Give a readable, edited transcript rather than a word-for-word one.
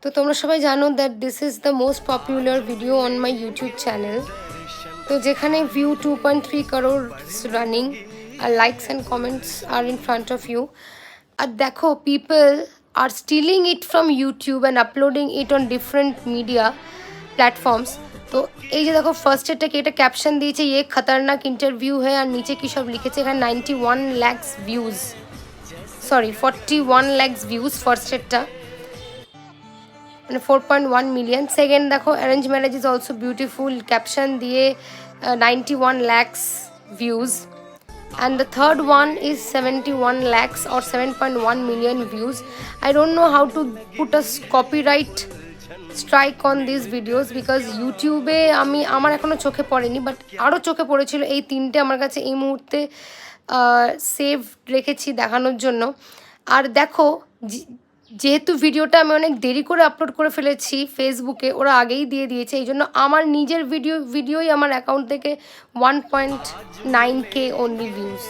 তো তোমরা সবাই জানো that this is the most popular video on my YouTube channel. তো যেখানে ভিউ 2.3 crore রানিং আর likes and comments are in front of you. আর দেখো people are stealing it from YouTube and uploading it on different media platforms. তো এই যে দেখো ফার্স্টেরটাকে এটা ক্যাপশন দিয়েছে ইয়ে খতরনাক ইন্টারভিউ হ্যাঁ, আর নিচে কী সব লিখেছে এখানে 91 lakhs views, sorry 41 lakhs views ফার্স্টেরটা, মানে 4.1 million। সেকেন্ড দেখো arrange marriage is also beautiful, caption দিয়ে 91 lakhs views, and the third one is 71 lakhs or 7.1 million views. I don't know how to put a copyright strike on these videos because ইউটিউবে আমার এখনও চোখে পড়েনি, but আরও চোখে পড়েছিল এই তিনটে আমার কাছে এই মুহূর্তে সেভ রেখেছি দেখানোর জন্য। আর দেখো যেহেতু ভিডিওটা আমি অনেক দেরি করে আপলোড করে ফেলেছি ফেসবুকে, ওরা আগেই দিয়ে দিয়েছে, এই জন্য আমার নিজের ভিডিওই আমার অ্যাকাউন্ট থেকে 1.9K অনলি ভিউজ।